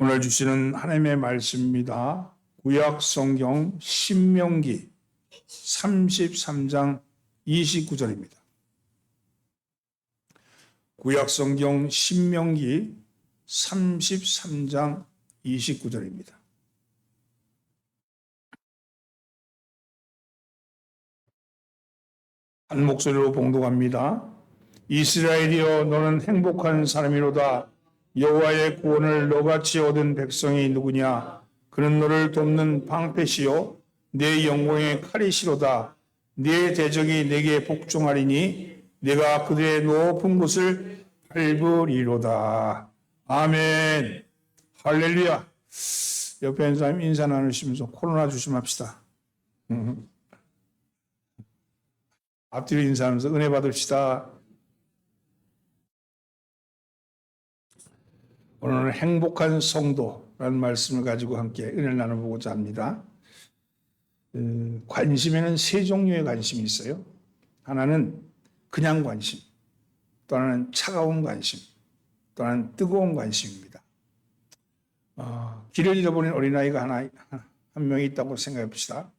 오늘 주시는 하나님의 말씀입니다. 구약 성경 신명기 33장 29절입니다. 구약 성경 신명기 33장 29절입니다. 한 목소리로 봉독합니다. 이스라엘이여 너는 행복한 사람이로다. 여호와의 구원을 너같이 얻은 백성이 누구냐? 그는 너를 돕는 방패시요 내 영광의 칼이시로다. 네 대적이 내게 복종하리니 내가 그들의 높은 곳을 밟으리로다. 아멘. 할렐루야. 옆에 있는 사람 인사 나누시면서 코로나 조심합시다. 앞뒤로 인사하면서 은혜 받읍시다. 오늘은 행복한 성도라는 말씀을 가지고 함께 은혜를 나눠보고자 합니다. 관심에는 세 종류의 관심이 있어요. 하나는 그냥 관심, 또 하나는 차가운 관심, 또 하나는 뜨거운 관심입니다. 길을 잃어버린 어린아이가 한 명이 있다고 생각해 봅시다.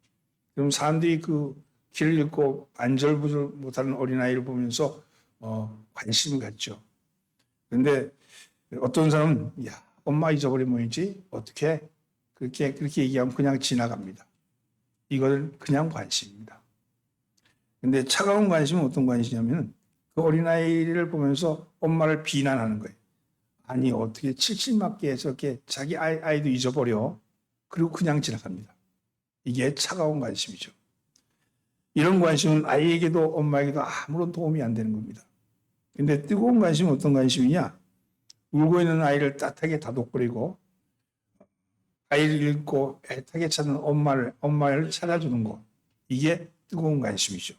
그럼 사람들이 그 길을 잃고 안절부절 못하는 어린아이를 보면서 관심을 갖죠. 그런데 어떤 사람은 야 엄마 잊어버린 모양이지 어떻게 그렇게 얘기하면 그냥 지나갑니다. 이건 그냥 관심입니다. 그런데 차가운 관심은 어떤 관심이냐면 그 어린아이를 보면서 엄마를 비난하는 거예요. 아니 어떻게 칠칠맞게 해서 이렇게 자기 아이도 잊어버려. 그리고 그냥 지나갑니다. 이게 차가운 관심이죠. 이런 관심은 아이에게도 엄마에게도 아무런 도움이 안 되는 겁니다. 그런데 뜨거운 관심은 어떤 관심이냐? 울고 있는 아이를 따뜻하게 다독거리고 아이를 잃고 애타게 찾는 엄마를 찾아주는 것. 이게 뜨거운 관심이죠.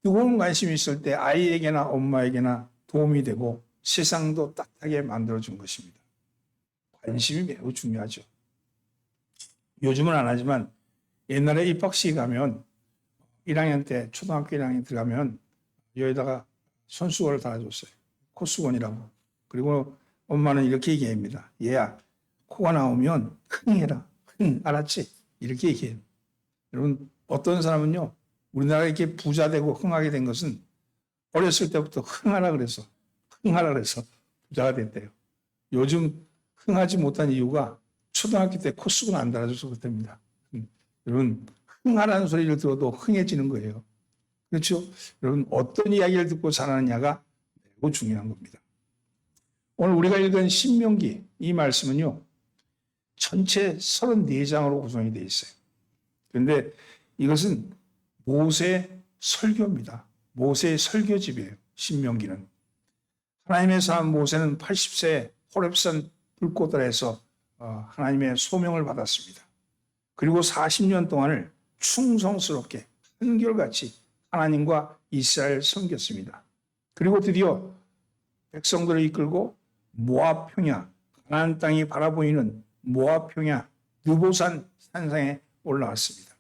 뜨거운 관심이 있을 때 아이에게나 엄마에게나 도움이 되고 세상도 따뜻하게 만들어준 것입니다. 관심이 매우 중요하죠. 요즘은 안 하지만 옛날에 입학식에 가면 1학년 때 초등학교 1학년 들어가면 여기다가 손수건을 달아줬어요. 코수건이라고. 그리고 엄마는 이렇게 얘기합니다. 얘야 코가 나오면 흥해라. 흥 알았지? 이렇게 얘기해요. 여러분 어떤 사람은요. 우리나라가 이렇게 부자 되고 흥하게 된 것은 어렸을 때부터 흥하라 그래서 부자가 됐대요. 요즘 흥하지 못한 이유가 초등학교 때 코수건 안 달아줘서 그렇답니다. 여러분 흥하라는 소리를 들어도 흥해지는 거예요. 그렇죠? 여러분 어떤 이야기를 듣고 자라느냐가 매우 중요한 겁니다. 오늘 우리가 읽은 신명기 이 말씀은요. 전체 34장으로 구성이 되어 있어요. 그런데 이것은 모세의 설교입니다. 모세의 설교집이에요. 신명기는. 하나님의 사람 모세는 80세 호렙산 불꽃 아래에서 하나님의 소명을 받았습니다. 그리고 40년 동안을 충성스럽게 한결같이 하나님과 이스라엘을 섬겼습니다. 그리고 드디어 백성들을 이끌고 모압 평야, 가나안 땅이 바라보이는 모압 평야 느보산 산상에 올라왔습니다.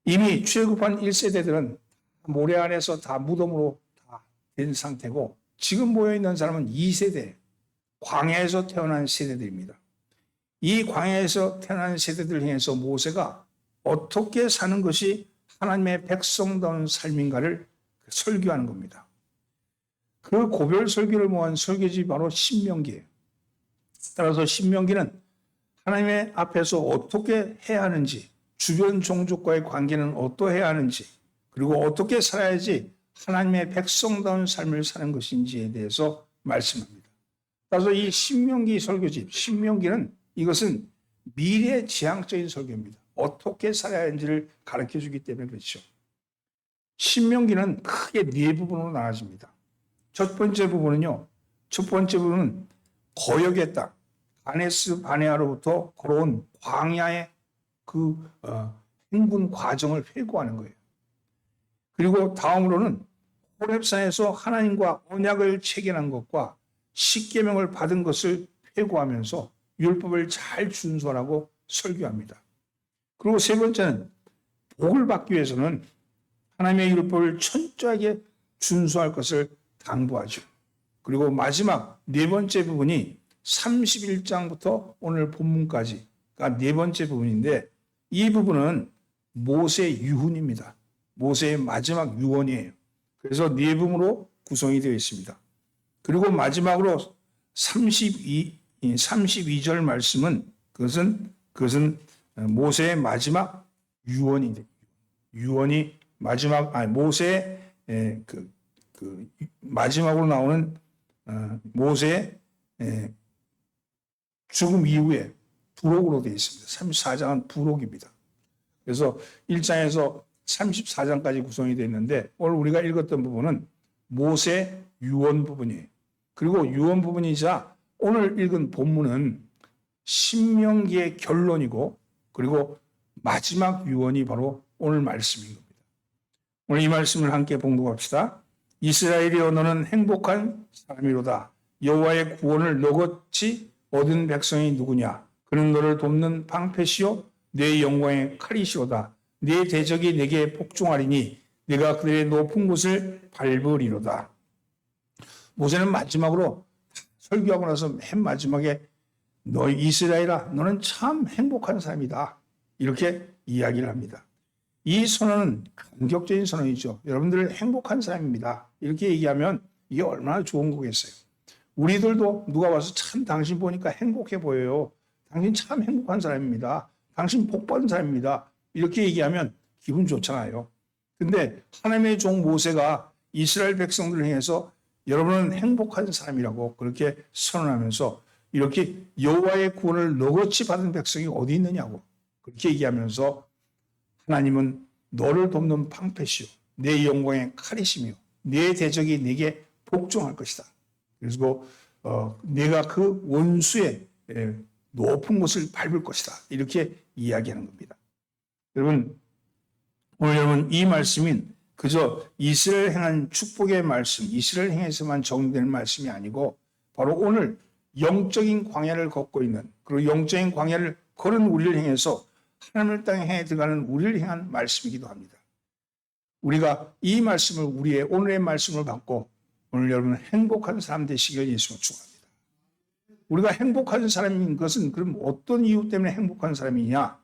이미 출애굽한 1세대들은 모래 안에서 다 무덤으로 다 된 상태고 지금 모여있는 사람은 2세대, 광야에서 태어난 세대들입니다. 이 광야에서 태어난 세대들을 향해서 모세가 어떻게 사는 것이 하나님의 백성다운 삶인가를 설교하는 겁니다. 그 고별 설교를 모은 설교집이 바로 신명기예요. 따라서 신명기는 하나님의 앞에서 어떻게 해야 하는지, 주변 종족과의 관계는 어떠해야 하는지, 그리고 어떻게 살아야지 하나님의 백성다운 삶을 사는 것인지에 대해서 말씀합니다. 따라서 이 신명기 설교집, 신명기는 이것은 미래지향적인 설교입니다. 어떻게 살아야 하는지를 가르쳐주기 때문에 그렇죠. 신명기는 크게 네 부분으로 나눠집니다. 첫 번째 부분은 거역의 땅, 가네스 바네아로부터 걸어온 광야의 그 행군 과정을 회고하는 거예요. 그리고 다음으로는 호렙산에서 하나님과 언약을 체결한 것과 십계명을 받은 것을 회고하면서 율법을 잘 준수하라고 설교합니다. 그리고 세 번째는 복을 받기 위해서는 하나님의 율법을 철저하게 준수할 것을 당부하죠. 그리고 마지막 네 번째 부분이 31장부터 오늘 본문까지가 네 번째 부분인데 이 부분은 모세 유훈입니다. 모세의 마지막 유언이에요. 그래서 네 부분으로 구성이 되어 있습니다. 그리고 마지막으로 32절 말씀은 그것은 모세의 마지막 유언이 유언이 모세의 마지막으로 나오는 모세의 죽음 이후에 부록으로 되어 있습니다. 34장은 부록입니다. 그래서 1장에서 34장까지 구성이 되어 있는데 오늘 우리가 읽었던 부분은 모세 유언 부분이에요. 그리고 유언 부분이자 오늘 읽은 본문은 신명기의 결론이고 그리고 마지막 유언이 바로 오늘 말씀인 겁니다. 오늘 이 말씀을 함께 봉독합시다. 이스라엘이여 너는 행복한 사람이로다. 여호와의 구원을 너같이 얻은 백성이 누구냐? 그는 너를 돕는 방패시요 내 영광의 칼이시로다. 네 대적이 내게 복종하리니 내가 그들의 높은 곳을 밟으리로다. 모세는 마지막으로 설교하고 나서 맨 마지막에 너 이스라엘아 너는 참 행복한 사람이다. 이렇게 이야기를 합니다. 이 선언은 감격적인 선언이죠. 여러분들 행복한 사람입니다. 이렇게 얘기하면 이게 얼마나 좋은 거겠어요. 우리들도 누가 와서 참 당신 보니까 행복해 보여요. 당신 참 행복한 사람입니다. 당신 복 받은 사람입니다. 이렇게 얘기하면 기분 좋잖아요. 근데 하나님의 종 모세가 이스라엘 백성들을 향해서 여러분은 행복한 사람이라고 그렇게 선언하면서 이렇게 여호와의 구원을 너같이 받은 백성이 어디 있느냐고 그렇게 얘기하면서 하나님은 너를 돕는 방패시요 내 영광의 칼이시며 내 대적이 내게 복종할 것이다. 그리고 내가 그 원수의 높은 곳을 밟을 것이다. 이렇게 이야기하는 겁니다. 여러분 오늘 여러분 이 말씀인 그저 이스라엘 행한 축복의 말씀, 이스라엘 행에서만 적용되는 말씀이 아니고 바로 오늘 영적인 광야를 걷고 있는 그리고 영적인 광야를 걸은 우리를 향해서 하나님의 땅에 들어가는 우리를 향한 말씀이기도 합니다. 우리가 이 말씀을 우리의 오늘의 말씀을 받고 오늘 여러분 행복한 사람 되시길 예수로 축원합니다. 우리가 행복한 사람인 것은 그럼 어떤 이유 때문에 행복한 사람이냐?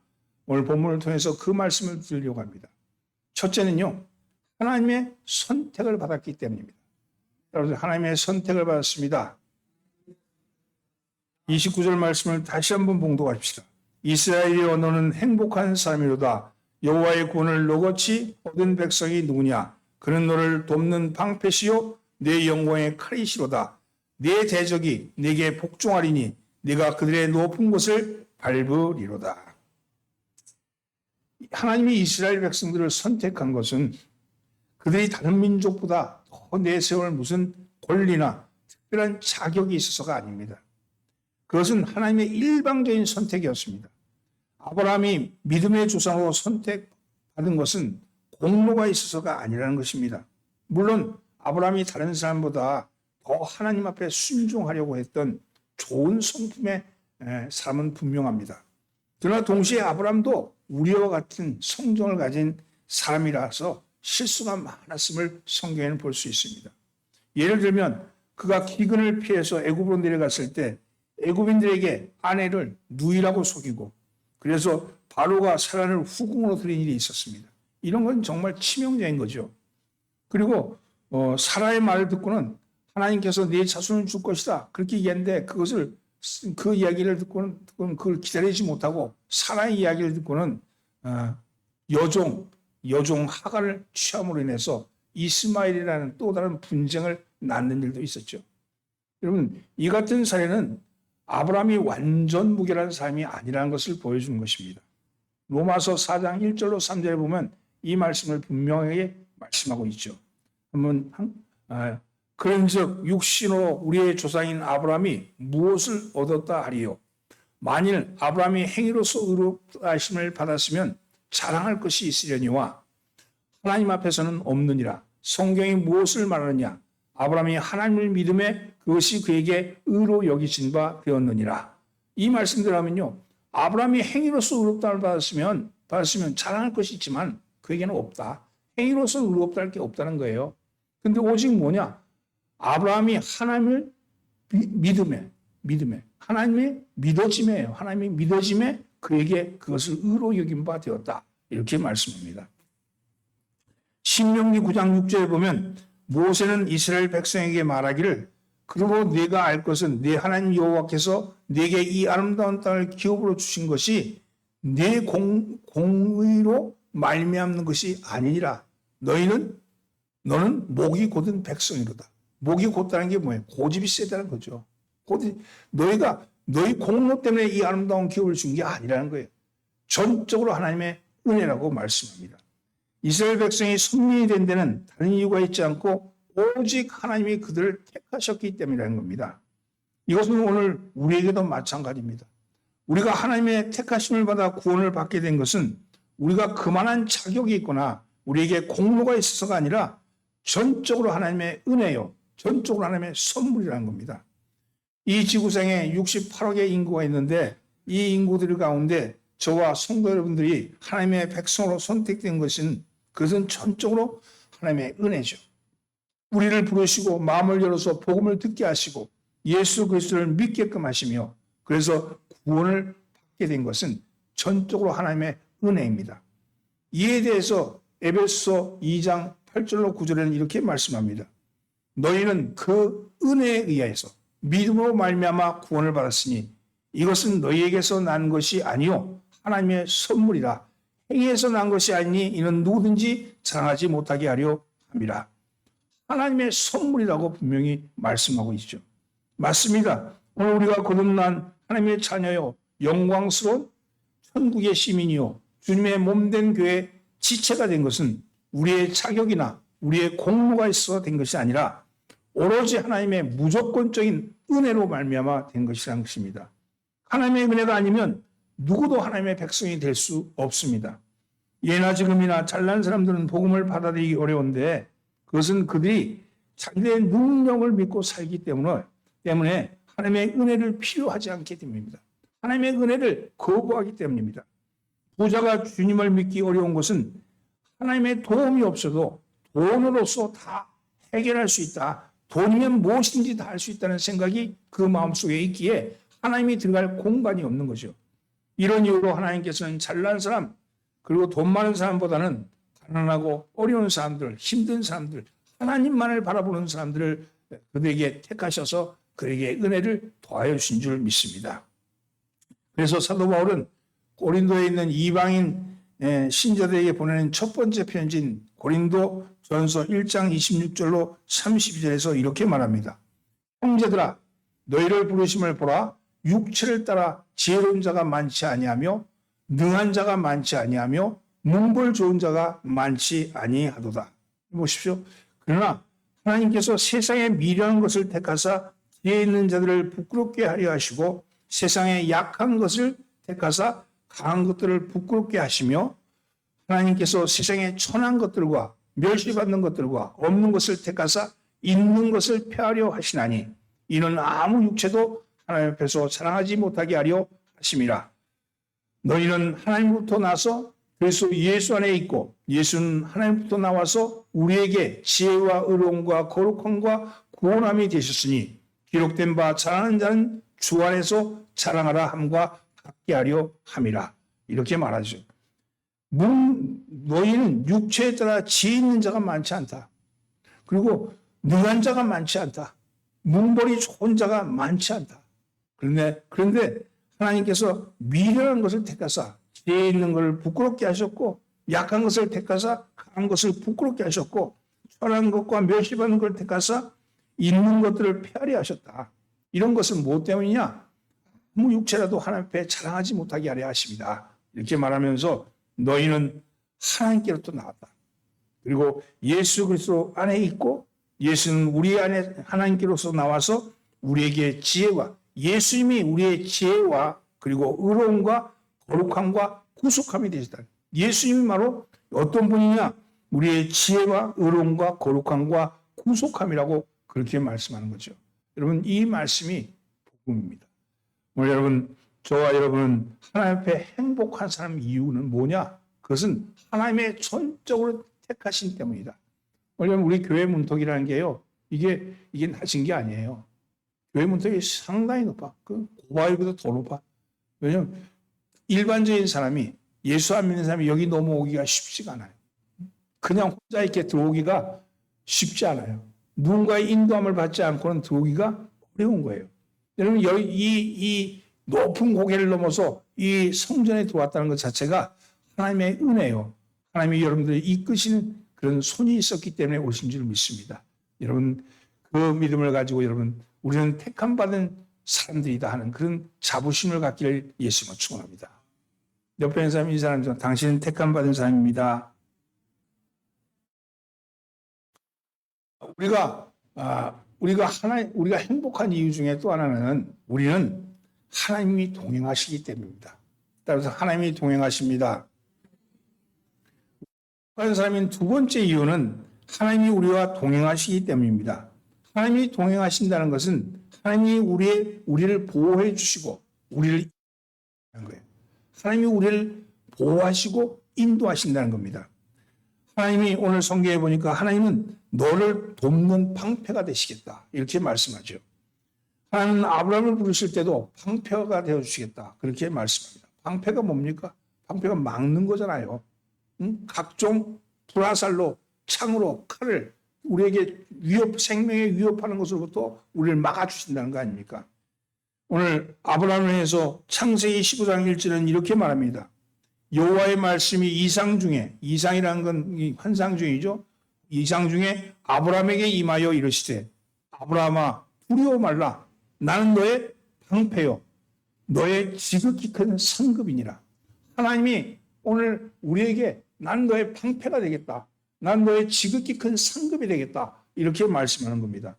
오늘 본문을 통해서 그 말씀을 드리려고 합니다. 첫째는요. 하나님의 선택을 받았기 때문입니다. 여러분 하나님의 선택을 받았습니다. 29절 말씀을 다시 한번 봉독합시다. 이스라엘이여 너는 행복한 사람이로다. 여호와의 구원을 너같이 얻은 백성이 누구냐? 그는 너를 돕는 방패시요 내 영광의 칼이시로다. 내 대적이 내게 복종하리니 네가 그들의 높은 곳을 밟으리로다. 하나님이 이스라엘 백성들을 선택한 것은 그들이 다른 민족보다 더 내세울 무슨 권리나 특별한 자격이 있어서가 아닙니다. 그것은 하나님의 일방적인 선택이었습니다. 아브라함이 믿음의 조상으로 선택받은 것은 공로가 있어서가 아니라는 것입니다. 물론 아브라함이 다른 사람보다 더 하나님 앞에 순종하려고 했던 좋은 성품의 사람은 분명합니다. 그러나 동시에 아브라함도 우리와 같은 성정을 가진 사람이라서 실수가 많았음을 성경에는 볼 수 있습니다. 예를 들면 그가 기근을 피해서 애굽으로 내려갔을 때 애굽인들에게 아내를 누이라고 속이고 그래서 바로가 사란을 후궁으로 들인 일이 있었습니다. 이런 건 정말 치명적인 거죠. 그리고 사라의 말을 듣고는 하나님께서 네 자손을 줄 것이다 그렇게 얘기했는데 그 이야기를 듣고는 그걸 기다리지 못하고 사라의 이야기를 듣고는 여종 하갈을 취함으로 인해서 이스마엘이라는 또 다른 분쟁을 낳는 일도 있었죠. 여러분 이 같은 사례는 아브라함이 완전 무결한 사람이 아니라는 것을 보여주는 것입니다. 로마서 4장 1절로 3절에 보면 이 말씀을 분명하게 말씀하고 있죠. 그런즉 육신으로 우리의 조상인 아브라함이 무엇을 얻었다 하리요? 만일 아브라함이 행위로서 의롭다 하심을 받았으면 자랑할 것이 있으려니와 하나님 앞에서는 없느니라. 성경이 무엇을 말하느냐? 아브라함이 하나님을 믿음에 그것이 그에게 의로 여기진 바 되었느니라. 이 말씀대로 하면요. 아브라함이 행위로서 의롭다를 받았으면 자랑할 것이 있지만 그에게는 없다. 행위로서 의롭다 할 게 없다는 거예요. 근데 오직 뭐냐? 아브라함이 하나님을 믿음에 하나님의 믿어짐이에요. 하나님의 믿어짐에 그에게 그것을 의로 여긴 바 되었다. 이렇게 말씀합니다. 신명기 9장 6절에 보면 모세는 이스라엘 백성에게 말하기를 그러므로 네가 알 것은 네 하나님 여호와께서 네게 이 아름다운 땅을 기업으로 주신 것이 네 공의로 말미암는 것이 아니니라. 너는 목이 곧은 백성이로다. 목이 곧다는 게 뭐예요? 고집이 세다는 거죠. 너희 공로 때문에 이 아름다운 기업을 준 게 아니라는 거예요. 전적으로 하나님의 은혜라고 말씀합니다. 이스라엘 백성이 선민이 된 데는 다른 이유가 있지 않고 오직 하나님이 그들을 택하셨기 때문이라는 겁니다. 이것은 오늘 우리에게도 마찬가지입니다. 우리가 하나님의 택하심을 받아 구원을 받게 된 것은 우리가 그만한 자격이 있거나 우리에게 공로가 있어서가 아니라 전적으로 하나님의 은혜요, 전적으로 하나님의 선물이라는 겁니다. 이 지구상에 68억의 인구가 있는데 이 인구들 가운데 저와 성도 여러분들이 하나님의 백성으로 선택된 것은 그것은 전적으로 하나님의 은혜죠. 우리를 부르시고 마음을 열어서 복음을 듣게 하시고 예수 그리스도를 믿게끔 하시며 그래서 구원을 받게 된 것은 전적으로 하나님의 은혜입니다. 이에 대해서 에베소 2장 8절로 9절에는 이렇게 말씀합니다. 너희는 그 은혜에 의하여서 믿음으로 말미암아 구원을 받았으니 이것은 너희에게서 난 것이 아니요 하나님의 선물이라. 행위에서 난 것이 아니니 이는 누구든지 자랑하지 못하게 하려 함이라. 하나님의 선물이라고 분명히 말씀하고 있죠. 맞습니다. 오늘 우리가 거듭난 하나님의 자녀요 영광스러운 천국의 시민이요 주님의 몸된 교회 지체가 된 것은 우리의 자격이나 우리의 공로가 있어서 된 것이 아니라 오로지 하나님의 무조건적인 은혜로 말미암아 된 것이라는 것입니다. 하나님의 은혜가 아니면 누구도 하나님의 백성이 될 수 없습니다. 예나 지금이나 잘난 사람들은 복음을 받아들이기 어려운데 그것은 그들이 자기의 능력을 믿고 살기 때문에 하나님의 은혜를 필요하지 않게 됩니다. 하나님의 은혜를 거부하기 때문입니다. 부자가 주님을 믿기 어려운 것은 하나님의 도움이 없어도 돈으로서 다 해결할 수 있다. 돈이면 무엇인지 다 할 수 있다는 생각이 그 마음속에 있기에 하나님이 들어갈 공간이 없는 거죠. 이런 이유로 하나님께서는 잘난 사람 그리고 돈 많은 사람보다는 가난하고 어려운 사람들, 힘든 사람들, 하나님만을 바라보는 사람들을 그들에게 택하셔서 그에게 은혜를 더하여 주신 줄 믿습니다. 그래서 사도 바울은 고린도에 있는 이방인 신자들에게 보내는 첫 번째 편지인 고린도 전서 1장 26절로 32절에서 이렇게 말합니다. 형제들아 너희를 부르심을 보라. 육체를 따라 지혜로운 자가 많지 아니하며 능한 자가 많지 아니하며 문벌 좋은 자가 많지 아니하도다. 보십시오. 그러나 하나님께서 세상에 미련한 것을 택하사 지혜 있는 자들을 부끄럽게 하려 하시고 세상에 약한 것을 택하사 강한 것들을 부끄럽게 하시며 하나님께서 세상에 천한 것들과 멸시받는 것들과 없는 것을 택하사 있는 것을 폐하려 하시나니 이는 아무 육체도 하나님 앞에서 자랑하지 못하게 하려 하심이라. 너희는 하나님부터 나서 그리스도 예수 안에 있고 예수는 하나님부터 나와서 우리에게 지혜와 의로움과 거룩함과 구원함이 되셨으니 기록된 바 자랑하는 자는 주 안에서 자랑하라 함과 같게 하려 함이라. 이렇게 말하죠. 너희는 육체에 따라 지혜 있는 자가 많지 않다. 그리고 능한 자가 많지 않다. 문벌이 좋은 자가 많지 않다. 그런데 하나님께서 미련한 것을 택하사 지혜 있는 것을 부끄럽게 하셨고 약한 것을 택하사 강한 것을 부끄럽게 하셨고 천한 것과 멸시받는 것을 택하사 있는 것들을 폐하려 하셨다. 이런 것은 무엇 때문이냐? 아무 육체라도 하나님 앞에 자랑하지 못하게 하려 하십니다. 이렇게 말하면서 너희는 하나님께로부터 나왔다. 그리고 예수 그리스도 안에 있고 예수는 우리 안에 하나님께로서 나와서 우리에게 지혜와 예수님이 우리의 지혜와 그리고 의로움과 거룩함과 구속함이 되시다. 예수님이 바로 어떤 분이냐? 우리의 지혜와 의로움과 거룩함과 구속함이라고 그렇게 말씀하는 거죠. 여러분 이 말씀이 복음입니다. 오늘 여러분 저와 여러분은 하나님 앞에 행복한 사람 이유는 뭐냐? 그것은 하나님의 전적으로 택하신 때문이다. 왜냐하면 우리 교회 문턱이라는 게요. 이게 낮은 게 아니에요. 교회 문턱이 상당히 높아. 그 고바일보다 더 높아. 왜냐하면 일반적인 사람이 예수 안 믿는 사람이 여기 넘어오기가 쉽지가 않아요. 그냥 혼자 이렇게 들어오기가 쉽지 않아요. 누군가의 인도함을 받지 않고는 들어오기가 어려운 거예요. 여러분 이 높은 고개를 넘어서 이 성전에 들어왔다는 것 자체가 하나님의 은혜요. 하나님이 여러분들을 이끄시는 그런 손이 있었기 때문에 오신 줄 믿습니다. 여러분 그 믿음을 가지고 여러분 우리는 택함 받은 사람들이다 하는 그런 자부심을 갖기를 예수님은 축원합니다. 옆에 있는 사람이 이 사람 당신은 택함 받은 사람입니다. 우리가 행복한 이유 중에 또 하나는 우리는 하나님이 동행하시기 때문입니다. 따라서 하나님이 동행하십니다. 다른 사람인 두 번째 이유는 하나님이 우리와 동행하시기 때문입니다. 하나님이 동행하신다는 것은 하나님이 우리를 보호해 주시고 우리를 인도하는 거예요. 하나님이 우리를 보호하시고 인도하신다는 겁니다. 하나님이 오늘 성경에 보니까 하나님은 너를 돕는 방패가 되시겠다 이렇게 말씀하죠. 하나님은 아브라함을 부르실 때도 방패가 되어주시겠다 그렇게 말씀합니다. 방패가 뭡니까? 방패가 막는 거잖아요. 각종 불화살로 창으로 칼을 우리에게 생명에 위협하는 것으로부터 우리를 막아주신다는 거 아닙니까? 오늘 아브라함을 해서 창세기 15장 1절은 이렇게 말합니다. 여호와의 말씀이 이상이라는 건 환상 중이죠. 이상 중에 아브라함에게 임하여 이르시되 아브라함아 두려워 말라 나는 너의 방패요 너의 지극히 큰 상급이니라. 하나님이 오늘 우리에게 나는 너의 방패가 되겠다. 나는 너의 지극히 큰 상급이 되겠다. 이렇게 말씀하는 겁니다.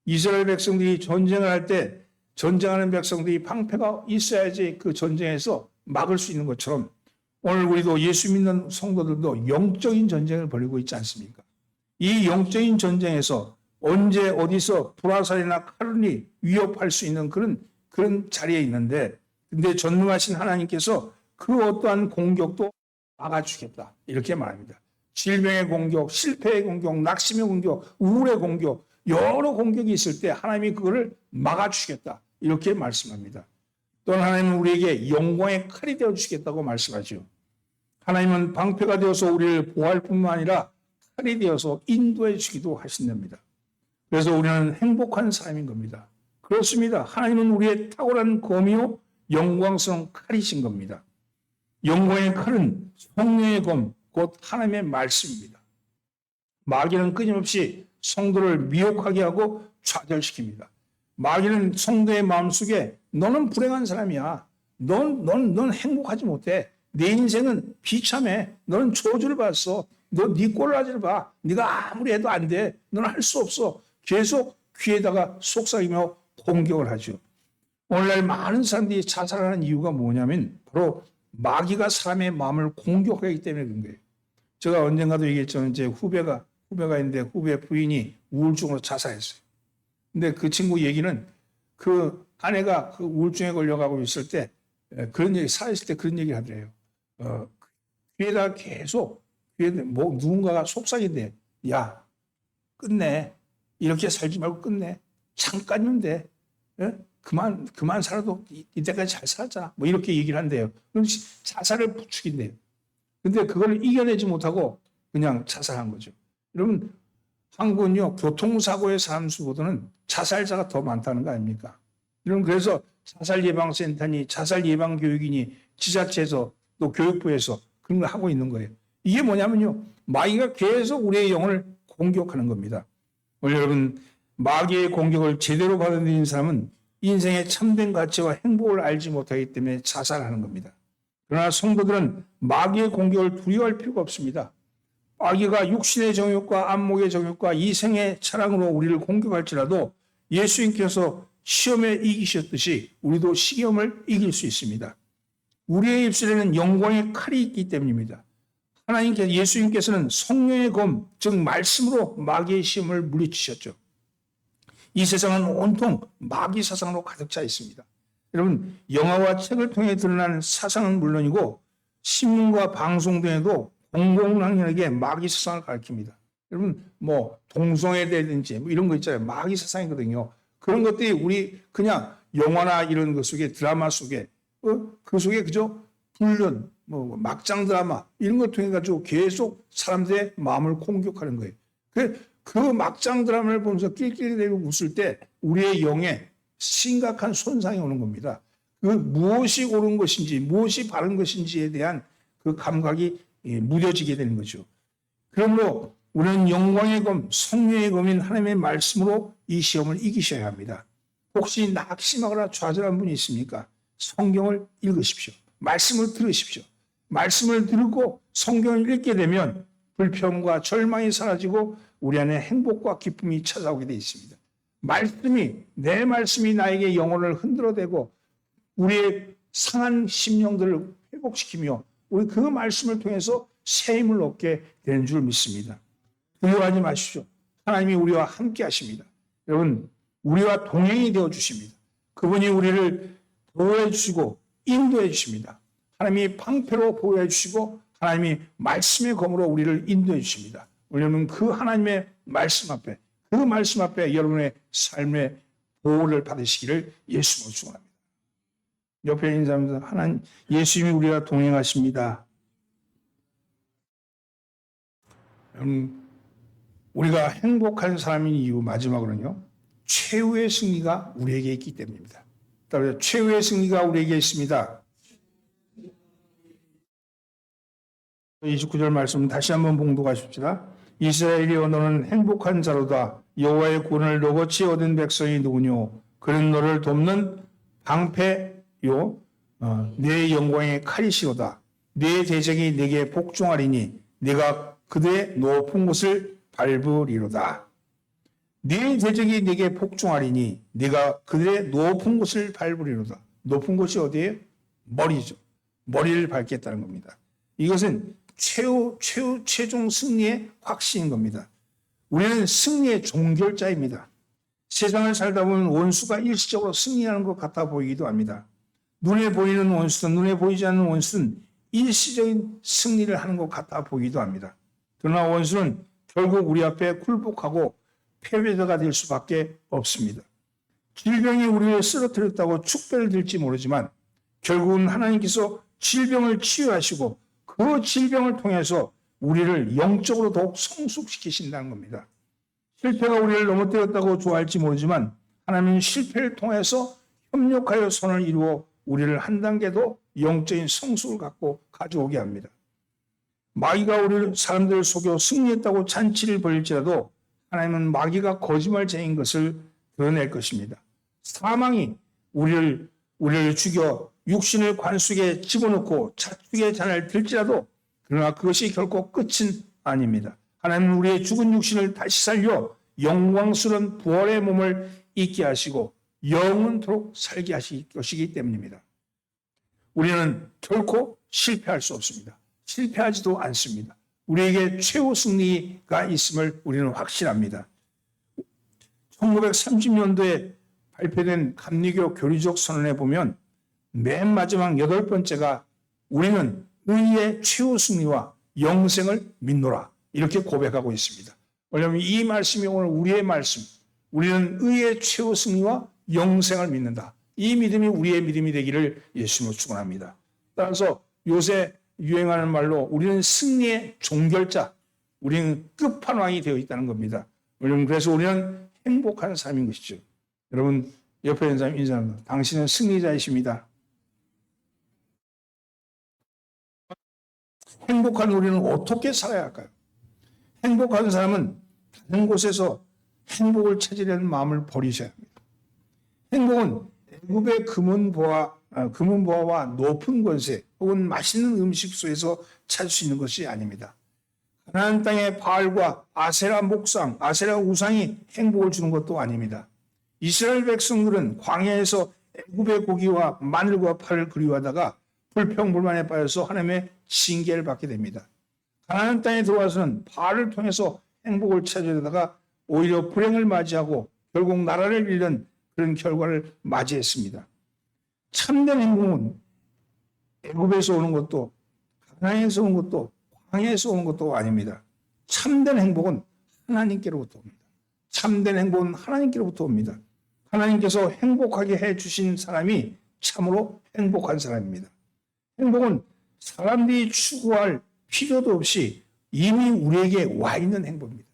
이스라엘 백성들이 전쟁을 할 때 전쟁하는 백성들이 방패가 있어야지 그 전쟁에서 막을 수 있는 것처럼 오늘 우리도 예수 믿는 성도들도 영적인 전쟁을 벌이고 있지 않습니까? 이 영적인 전쟁에서 언제 어디서 불화살이나 칼이 위협할 수 있는 그런 자리에 있는데 근데 전능하신 하나님께서 그 어떠한 공격도 막아주겠다 이렇게 말합니다. 질병의 공격, 실패의 공격, 낙심의 공격, 우울의 공격 여러 공격이 있을 때 하나님이 그거를 막아주겠다 이렇게 말씀합니다. 또한 하나님은 우리에게 영광의 칼이 되어주시겠다고 말씀하죠. 하나님은 방패가 되어서 우리를 보호할 뿐만 아니라 칼이 되어서 인도해 주기도 하신답니다. 그래서 우리는 행복한 사람인 겁니다. 그렇습니다. 하나님은 우리의 탁월한 검이요 영광스러운 칼이신 겁니다. 영광의 칼은 성령의 검, 곧 하나님의 말씀입니다. 마귀는 끊임없이 성도를 미혹하게 하고 좌절시킵니다. 마귀는 성도의 마음속에 너는 불행한 사람이야. 넌 행복하지 못해. 내 인생은 비참해. 너는 저주를 받았어. 너 네 꼴을 하지 마. 네가 아무리 해도 안 돼. 너는 할 수 없어. 계속 귀에다가 속삭이며 공격을 하죠. 오늘날 많은 사람들이 자살하는 이유가 뭐냐면 바로 마귀가 사람의 마음을 공격하기 때문에 그런 거예요. 제가 언젠가도 얘기했죠. 이제 후배가 있는데 후배 부인이 우울증으로 자살했어요. 근데 그 친구 얘기는 그 아내가 그 우울증에 걸려가고 있을 때 그런 얘기 살아있을 때 그런 얘기를 하더래요. 귀에다가 계속 뭐 누군가가 속삭인대. 야 끝내. 이렇게 살지 말고 끝내. 잠깐이면 돼. 예? 그만 살아도 이때까지 잘 살았잖아. 뭐 이렇게 얘기를 한대요. 그럼 자살을 부추긴대요. 근데 그걸 이겨내지 못하고 그냥 자살한 거죠. 여러분 한국은요 교통사고의 사람 수보다는 자살자가 더 많다는 거 아닙니까? 여러분 그래서 자살예방센터니 자살예방교육이니 지자체에서 또 교육부에서 그런 걸 하고 있는 거예요. 이게 뭐냐면요 마귀가 계속 우리의 영혼을 공격하는 겁니다. 오늘 여러분 마귀의 공격을 제대로 받아들이는 사람은 인생의 참된 가치와 행복을 알지 못하기 때문에 자살하는 겁니다. 그러나 성도들은 마귀의 공격을 두려워할 필요가 없습니다. 마귀가 육신의 정욕과 안목의 정욕과 이생의 차량으로 우리를 공격할지라도 예수님께서 시험에 이기셨듯이 우리도 시험을 이길 수 있습니다. 우리의 입술에는 영광의 칼이 있기 때문입니다. 예수님께서는 성령의 검, 즉 말씀으로 마귀의 시험을 물리치셨죠. 이 세상은 온통 마귀 사상으로 가득 차 있습니다. 여러분 영화와 책을 통해 드러나는 사상은 물론이고 신문과 방송 등에도 공공연하게 마귀 사상을 가르칩니다. 여러분 뭐 동성애되든지 뭐 이런 거 있잖아요. 마귀 사상이거든요. 그런 것들이 우리 그냥 영화나 이런 것 속에 드라마 속에 그 속에 그저 불륜, 뭐 막장 드라마 이런 것 통해 가지고 계속 사람들의 마음을 공격하는 거예요. 그 막장 드라마를 보면서 낄낄대고 웃을 때 우리의 영에 심각한 손상이 오는 겁니다. 그 무엇이 옳은 것인지 무엇이 바른 것인지에 대한 그 감각이 무뎌지게 되는 거죠. 그러므로 우리는 영광의 검, 성령의 검인 하나님의 말씀으로 이 시험을 이기셔야 합니다. 혹시 낙심하거나 좌절한 분이 있습니까? 성경을 읽으십시오. 말씀을 들으십시오. 말씀을 들고 성경을 읽게 되면 불평과 절망이 사라지고 우리 안에 행복과 기쁨이 찾아오게 되어 있습니다. 내 말씀이 나에게 영혼을 흔들어대고 우리의 상한 심령들을 회복시키며 우리 그 말씀을 통해서 새 힘을 얻게 되는 줄 믿습니다. 두려워하지 마십시오. 하나님이 우리와 함께 하십니다. 여러분, 우리와 동행이 되어 주십니다. 그분이 우리를 보호해 주시고 인도해 주십니다. 하나님이 방패로 보호해 주시고 하나님이 말씀의 검으로 우리를 인도해 주십니다. 왜냐하면 그 하나님의 말씀 앞에 여러분의 삶의 보호를 받으시기를 예수님으로 축원합니다. 옆에 있는 사람들 하나님 예수님이 우리와 동행하십니다. 우리가 행복한 사람인 이유 마지막으로는요. 최후의 승리가 우리에게 있기 때문입니다. 따라서 최후의 승리가 우리에게 있습니다. 29절 말씀 다시 한번 봉독하십시다. 이스라엘이여 너는 행복한 자로다. 여호와의 구원을 너같이 얻은 백성이 누구뇨? 그는 너를 돕는 방패요 내 영광의 칼이시로다. 내 대적이 내게 복종하리니 내가 그들의 높은 곳을 밟으리로다. 네 대적이 내게 복종하리니 네가 그들의 높은 곳을 밟으리로다. 높은 곳이 어디예요? 머리죠. 머리를 밟겠다는 겁니다. 이것은 최종 승리의 확신인 겁니다. 우리는 승리의 종결자입니다. 세상을 살다 보면 원수가 일시적으로 승리하는 것 같아 보이기도 합니다. 눈에 보이는 원수든 눈에 보이지 않는 원수든 일시적인 승리를 하는 것 같아 보이기도 합니다. 그러나 원수는 결국 우리 앞에 굴복하고 패배자가 될 수밖에 없습니다. 질병이 우리를 쓰러뜨렸다고 축배를 들지 모르지만 결국은 하나님께서 질병을 치유하시고 그 질병을 통해서 우리를 영적으로 더욱 성숙시키신다는 겁니다. 실패가 우리를 넘어뜨렸다고 좋아할지 모르지만 하나님은 실패를 통해서 협력하여 선을 이루어 우리를 한 단계 더 영적인 성숙을 갖고 가져오게 합니다. 마귀가 우리를 사람들을 속여 승리했다고 잔치를 벌일지라도 하나님은 마귀가 거짓말쟁이인 것을 드러낼 것입니다. 사망이 우리를 죽여 육신을 관 속에 집어넣고 자축의 잔을 들지라도 그러나 그것이 결코 끝은 아닙니다. 하나님은 우리의 죽은 육신을 다시 살려 영광스러운 부활의 몸을 있게 하시고 영원토록 살게 하실 것이기 때문입니다. 우리는 결코 실패할 수 없습니다. 실패하지도 않습니다. 우리에게 최후 승리가 있음을 우리는 확신합니다. 1930년도에 발표된 감리교 교리적 선언에 보면 맨 마지막 8번째가 우리는 의의 최후 승리와 영생을 믿노라 이렇게 고백하고 있습니다. 왜냐하면 이 말씀이 오늘 우리의 말씀, 우리는 의의 최후 승리와 영생을 믿는다. 이 믿음이 우리의 믿음이 되기를 예수님으로 축원합니다. 따라서 요새 유행하는 말로 우리는 승리의 종결자, 우리는 끝판왕이 되어 있다는 겁니다. 왜냐하면 그래서 우리는 행복한 삶인 것이죠. 여러분 옆에 있는 사람 인사합니다. 당신은 승리자이십니다. 행복한 우리는 어떻게 살아야 할까요? 행복한 사람은 다른 곳에서 행복을 찾으려는 마음을 버리셔야 합니다. 행복은 애굽의 금은보화와 높은 권세 혹은 맛있는 음식 속에서 찾을 수 있는 것이 아닙니다. 가나안 땅의 바알과 아세라 목상, 아세라 우상이 행복을 주는 것도 아닙니다. 이스라엘 백성들은 광야에서 애굽의 고기와 마늘과 파를 그리워하다가 불평불만에 빠져서 하나님의 징계를 받게 됩니다. 가나안 땅에 들어와서는 바알을 통해서 행복을 찾으려다가 오히려 불행을 맞이하고 결국 나라를 잃는 그런 결과를 맞이했습니다. 참된 행복은 애굽에서 오는 것도 가나안에서 오는 것도 광야에서 오는 것도 아닙니다. 참된 행복은 하나님께로부터 옵니다. 참된 행복은 하나님께로부터 옵니다. 하나님께서 행복하게 해주신 사람이 참으로 행복한 사람입니다. 행복은 사람들이 추구할 필요도 없이 이미 우리에게 와 있는 행복입니다.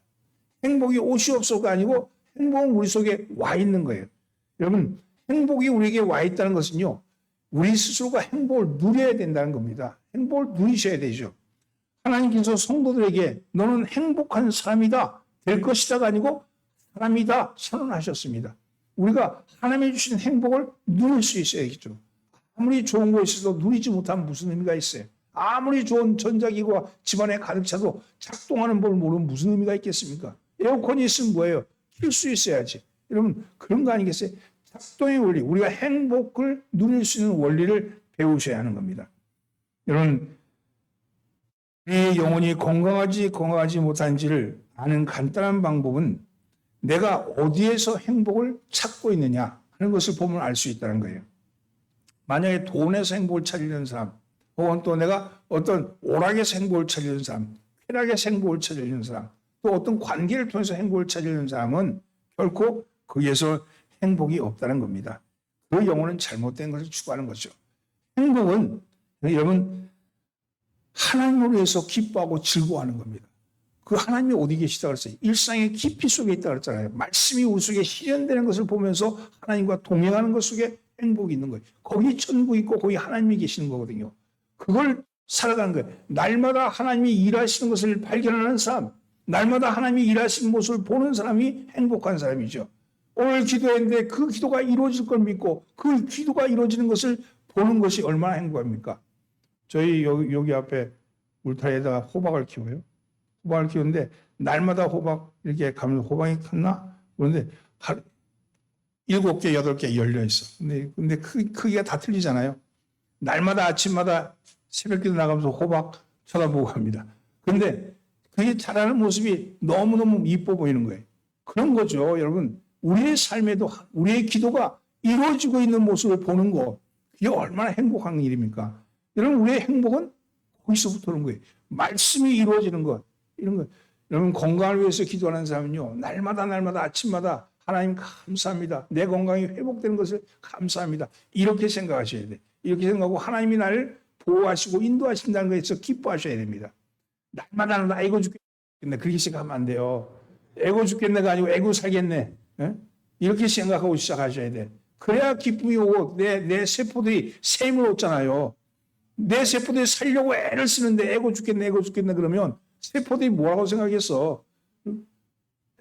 행복이 옷이 없어가 아니고 행복은 우리 속에 와 있는 거예요. 여러분, 행복이 우리에게 와 있다는 것은요, 우리 스스로가 행복을 누려야 된다는 겁니다. 행복을 누리셔야 되죠. 하나님께서 성도들에게 너는 행복한 사람이다, 될 것이다가 아니고 사람이다 선언하셨습니다. 우리가 하나님이 주신 행복을 누릴 수 있어야겠죠. 아무리 좋은 거 있어도 누리지 못하면 무슨 의미가 있어요? 아무리 좋은 전자기구가 집안에 가득 차도 작동하는 법 모르면 무슨 의미가 있겠습니까? 에어컨이 있으면 뭐예요? 킬 수 있어야지. 여러분, 그런 거 아니겠어요? 작동의 원리, 우리가 행복을 누릴 수 있는 원리를 배우셔야 하는 겁니다. 여러분, 우리의 영혼이 건강하지 못한지를 아는 간단한 방법은 내가 어디에서 행복을 찾고 있느냐 하는 것을 보면 알 수 있다는 거예요. 만약에 돈에서 행복을 찾으려는 사람, 혹은 또 내가 어떤 오락에서 행복을 찾으려는 사람, 쾌락에서 행복을 찾으려는 사람, 또 어떤 관계를 통해서 행복을 찾으려는 사람은 결코 거기에서 행복이 없다는 겁니다. 그 영혼은 잘못된 것을 추구하는 거죠. 행복은 여러분 하나님으로 해서 기뻐하고 즐거워하는 겁니다. 그 하나님이 어디 계시다 그랬어요? 일상의 깊이 속에 있다 그랬잖아요. 말씀이 우리 속에 실현되는 것을 보면서 하나님과 동행하는 것 속에 행복이 있는 거예요. 거기 천국이 있고 거기 하나님이 계시는 거거든요. 그걸 살아가는 거예요. 날마다 하나님이 일하시는 것을 발견하는 사람, 날마다 하나님이 일하시는 모습을 보는 사람이 행복한 사람이죠. 오늘 기도했는데 그 기도가 이루어질 걸 믿고 그 기도가 이루어지는 것을 보는 것이 얼마나 행복합니까? 저희 여기 앞에 울타리에다가 호박을 키워요. 호박을 키우는데 날마다 호박 이렇게 가면 호박이 컸나? 그런데 7개, 8개 열려 있어. 근데 크기가 다 틀리잖아요. 날마다 아침마다 새벽기도 나가면서 호박 쳐다보고 갑니다. 그런데 그게 자라는 모습이 너무너무 이뻐 보이는 거예요. 그런 거죠. 여러분, 우리의 삶에도 우리의 기도가 이루어지고 있는 모습을 보는 거, 이게 얼마나 행복한 일입니까? 여러분, 우리의 행복은 거기서부터 오는 거예요. 말씀이 이루어지는 것, 이런 거. 여러분, 건강을 위해서 기도하는 사람은요, 날마다 아침마다 하나님 감사합니다. 내 건강이 회복되는 것을 감사합니다. 이렇게 생각하셔야 돼. 이렇게 생각하고 하나님이 나를 보호하시고 인도하신다는 것에서 기뻐하셔야 됩니다. 날마다 애고 죽겠네. 그렇게 생각하면 안 돼요. 애고 죽겠네가 아니고 애고 살겠네. 에? 이렇게 생각하고 시작하셔야 돼. 그래야 기쁨이 오고 내 세포들이 샘을 얻잖아요. 내 세포들이 살려고 애를 쓰는데 애고 죽겠네 그러면 세포들이 뭐라고 생각했어?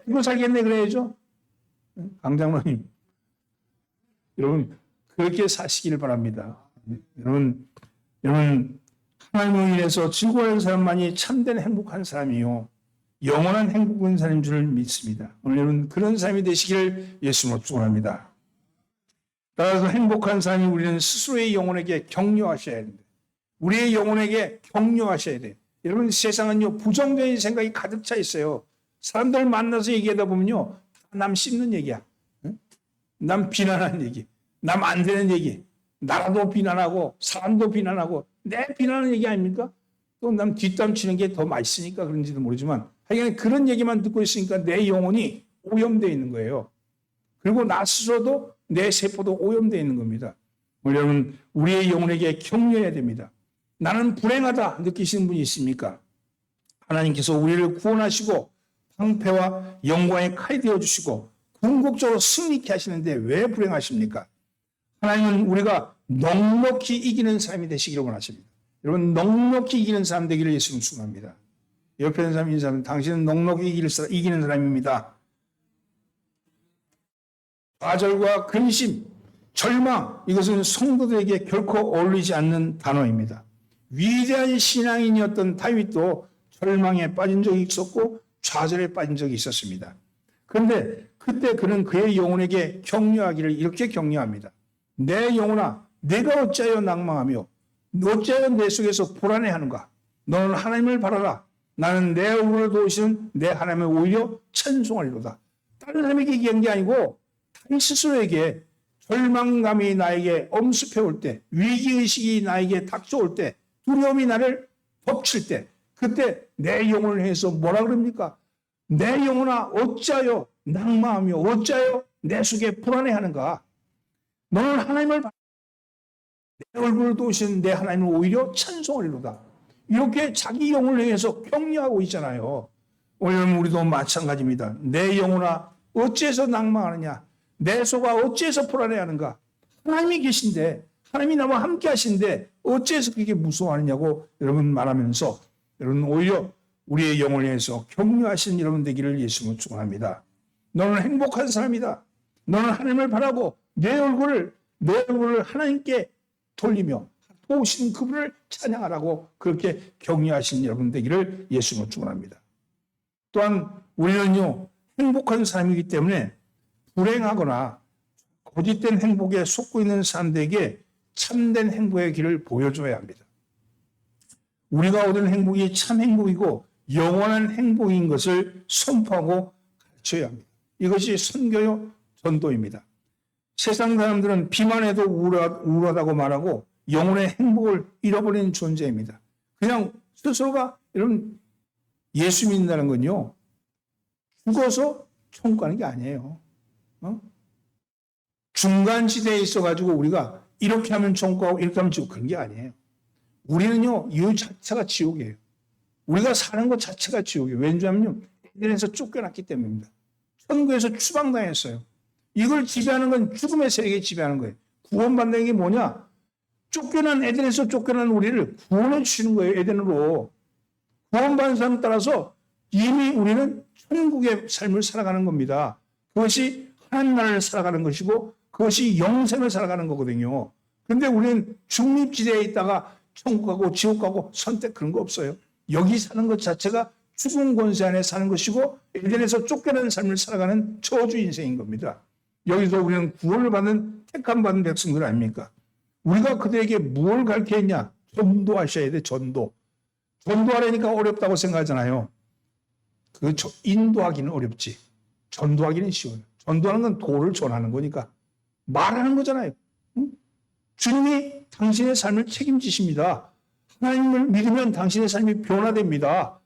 애고 살겠네 그래야죠. 강장로님, 여러분 그렇게 사시길 바랍니다. 여러분 하나님으로 인해서 즐거워하는 사람만이 참된 행복한 사람이요 영원한 행복한 사람인 줄 믿습니다. 오늘 여러분 그런 사람이 되시기를 예수님으로 축원합니다. 따라서 행복한 사람이 우리는 스스로의 영혼에게 격려하셔야 됩니다. 우리의 영혼에게 격려하셔야 돼요. 여러분 세상은요 부정적인 생각이 가득 차 있어요. 사람들 만나서 얘기하다 보면요 남 씹는 얘기야. 남 비난하는 얘기, 남 안 되는 얘기, 나라도 비난하고 사람도 비난하고 내 비난하는 얘기 아닙니까? 또 남 뒷담 치는 게 더 맛있으니까 그런지도 모르지만 하여간 그런 얘기만 듣고 있으니까 내 영혼이 오염되어 있는 거예요. 그리고 나 스스로도 내 세포도 오염되어 있는 겁니다. 여러분 우리의 영혼에게 격려해야 됩니다. 나는 불행하다 느끼시는 분이 있습니까? 하나님께서 우리를 구원하시고 방패와 영광의 칼이 되어주시고 궁극적으로 승리케 하시는데 왜 불행하십니까? 하나님은 우리가 넉넉히 이기는 사람이 되시기를 원하십니다. 여러분 넉넉히 이기는 사람 되기를 예수님 축원합니다. 옆에 있는 사람 인사하면 당신은 넉넉히 이기는 사람입니다. 좌절과 근심, 절망 이것은 성도들에게 결코 어울리지 않는 단어입니다. 위대한 신앙인이었던 다윗도 절망에 빠진 적이 있었고 좌절에 빠진 적이 있었습니다. 그런데 그때 그는 그의 영혼에게 격려하기를 이렇게 격려합니다. 내 영혼아 내가 어찌하여 낭망하며 어찌하여 내 속에서 불안해하는가. 너는 하나님을 바라라. 나는 내 얼굴을 도우시는 내 하나님을 오히려 찬송하리로다. 다른 사람에게 얘기한 게 아니고 다윗 스스로에게 절망감이 나에게 엄습해올 때, 위기의식이 나에게 닥쳐올 때, 두려움이 나를 덮칠 때 그때 내 영혼을 향해서 뭐라 그럽니까? 내 영혼아 어찌하여 낭망하며 어찌하여 내 속에 불안해하는가? 너는 하나님을 내 얼굴을 도우신 내 하나님을 오히려 찬송하리로다. 이렇게 자기 영혼을 향해서 격려하고 있잖아요. 오늘 우리도 마찬가지입니다. 내 영혼아 어찌해서 낭망하느냐? 내 속아 어찌해서 불안해하는가? 하나님이 계신데, 하나님이 나와 함께 하신데 어찌해서 그렇게 무서워하느냐고 여러분 말하면서, 여러분 오히려 우리의 영혼을 위해서 격려하신 여러분 되기를 예수님은 축원합니다. 너는 행복한 사람이다. 너는 하나님을 바라고 내 얼굴을 하나님께 돌리며 도우신 그분을 찬양하라고 그렇게 격려하신 여러분 되기를 예수님은 축원합니다. 또한 우리는요, 행복한 사람이기 때문에 불행하거나 거짓된 행복에 속고 있는 사람들에게 참된 행복의 길을 보여줘야 합니다. 우리가 얻은 행복이 참 행복이고 영원한 행복인 것을 선포하고 가르쳐야 합니다. 이것이 선교요 전도입니다. 세상 사람들은 비만 해도 우울하다고 말하고 영혼의 행복을 잃어버리는 존재입니다. 그냥 스스로가 이런 예수 믿는다는 건요, 죽어서 천국 가는 게 아니에요. 중간지대에 있어가지고 우리가 이렇게 하면 천국 가고 이렇게 하면 지옥, 그런 게 아니에요. 우리는요, 이 자체가 지옥이에요. 우리가 사는 것 자체가 지옥이에요. 왠지하면요, 에덴에서 쫓겨났기 때문입니다. 천국에서 추방당했어요. 이걸 지배하는 건 죽음의 세력이 지배하는 거예요. 구원받는 게 뭐냐? 쫓겨난 에덴에서 쫓겨난 우리를 구원해 주시는 거예요. 에덴으로. 구원받은 사람 따라서 이미 우리는 천국의 삶을 살아가는 겁니다. 그것이 하나님 나라를 살아가는 것이고 그것이 영생을 살아가는 거거든요. 그런데 우리는 중립지대에 있다가 천국 가고 지옥 가고 선택, 그런 거 없어요. 여기 사는 것 자체가 죽은 권세 안에 사는 것이고 에덴에서 쫓겨난 삶을 살아가는 저주 인생인 겁니다. 여기서 우리는 구원을 받는 택함 받은 백성들 아닙니까? 우리가 그들에게 무엇을 가르쳐야했냐? 전도하셔야 돼. 전도하려니까 어렵다고 생각하잖아요. 인도하기는 어렵지. 전도하기는 쉬워요. 전도하는 건 도를 전하는 거니까 말하는 거잖아요. 주님이 당신의 삶을 책임지십니다. 하나님을 믿으면 당신의 삶이 변화됩니다.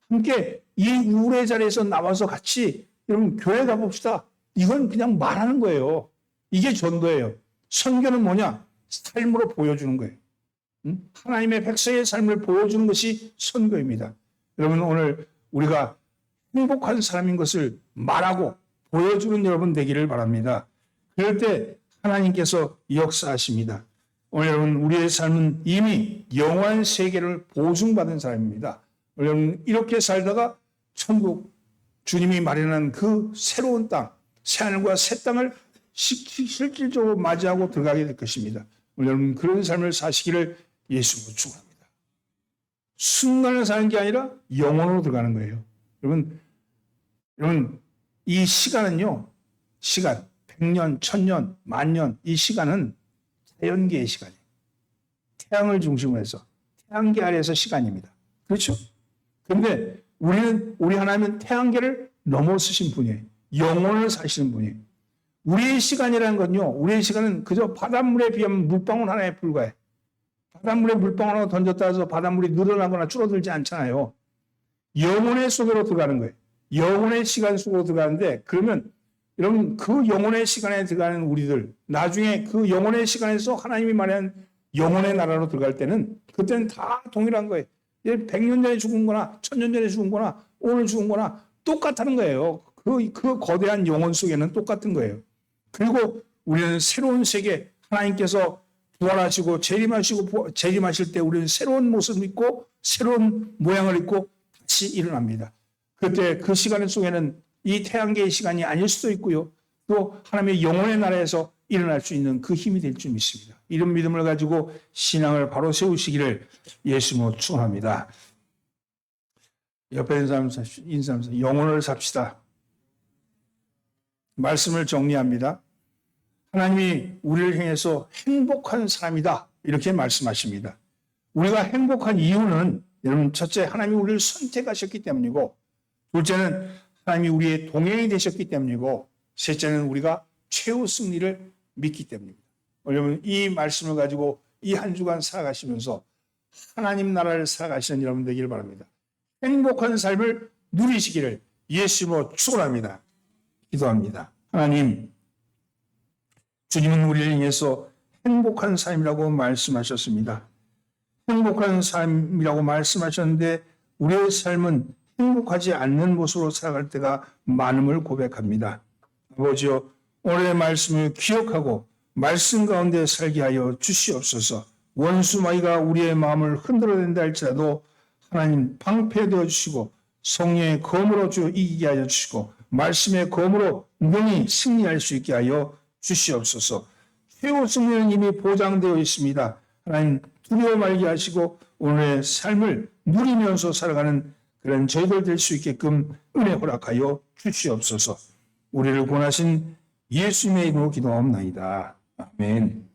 함께 이 우울의 자리에서 나와서 같이 여러분 교회 가봅시다. 이건 그냥 말하는 거예요. 이게 전도예요. 선교는 뭐냐? 삶으로 보여주는 거예요. 하나님의 백성의 삶을 보여주는 것이 선교입니다. 여러분 오늘 우리가 행복한 사람인 것을 말하고 보여주는 여러분 되기를 바랍니다. 그럴 때 하나님께서 역사하십니다. 오늘 여러분 우리의 삶은 이미 영원한 세계를 보증받은 사람입니다. 여러분 이렇게 살다가 천국 주님이 마련한 그 새로운 땅, 새하늘과 새 땅을 실질적으로 맞이하고 들어가게 될 것입니다. 여러분 그런 삶을 사시기를 예수님으로 축원합니다. 순간을 사는 게 아니라 영원으로 들어가는 거예요. 여러분 이 시간은요, 시간 100년, 1000년, 만년, 이 시간은 자연계의 시간이에요. 태양을 중심으로 해서 태양계 아래에서 시간입니다. 그렇죠? 그런데 우리 하나님은 태양계를 넘어서신 분이에요. 영혼을 사시는 분이에요. 우리의 시간이라는 건요, 우리의 시간은 그저 바닷물에 비하면 물방울 하나에 불과해. 바닷물에 물방울 하나 던졌다 해서 바닷물이 늘어나거나 줄어들지 않잖아요. 영혼의 속으로 들어가는 거예요. 영혼의 시간 속으로 들어가는데, 그러면 여러분 그 영혼의 시간에 들어가는 우리들, 나중에 그 영혼의 시간에서 하나님이 말한 영혼의 나라로 들어갈 때는 그때는 다 동일한 거예요. 100년 전에 죽은 거나 1000년 전에 죽은 거나 오늘 죽은 거나 똑같다는 거예요. 그 거대한 영혼 속에는 똑같은 거예요. 그리고 우리는 새로운 세계, 하나님께서 부활하시고 재림하실 때 우리는 새로운 모습을 입고 새로운 모양을 입고 다시 일어납니다. 그때 그 시간 속에는 이 태양계의 시간이 아닐 수도 있고요. 또 하나님의 영혼의 나라에서 일어날 수 있는 그 힘이 될 줄 믿습니다. 이런 믿음을 가지고 신앙을 바로 세우시기를 예수님으로 축원합니다. 옆에 있는 사람 인사하면서 영혼을 삽시다. 말씀을 정리합니다. 하나님이 우리를 향해서 행복한 사람이다 이렇게 말씀하십니다. 우리가 행복한 이유는 여러분 첫째 하나님이 우리를 선택하셨기 때문이고, 둘째는 하나님이 우리의 동행이 되셨기 때문이고, 셋째는 우리가 최후 승리를 믿기 때문입니다. 여러분 이 말씀을 가지고 이 한 주간 살아가시면서 하나님 나라를 살아가시는 여러분 되기를 바랍니다. 행복한 삶을 누리시기를 예수님으로 축원합니다. 기도합니다. 하나님, 주님은 우리를 위해서 행복한 삶이라고 말씀하셨습니다. 행복한 삶이라고 말씀하셨는데 우리의 삶은 행복하지 않는 모습으로 살아갈 때가 많음을 고백합니다. 아버지여, 오늘의 말씀을 기억하고 말씀 가운데 살게 하여 주시옵소서. 원수 마귀가 우리의 마음을 흔들어댄다 할지라도 하나님 방패되어 주시고 성령의 검으로 주 이기게 하여 주시고 말씀의 검으로 능히 승리할 수 있게 하여 주시옵소서. 최후 승리는 이미 보장되어 있습니다. 하나님 두려워 말게 하시고 오늘의 삶을 누리면서 살아가는 그런 저희들 될 수 있게끔 은혜 허락하여 주시옵소서. 우리를 권하신 예수님의 이름으로 기도하옵나이다. 아멘.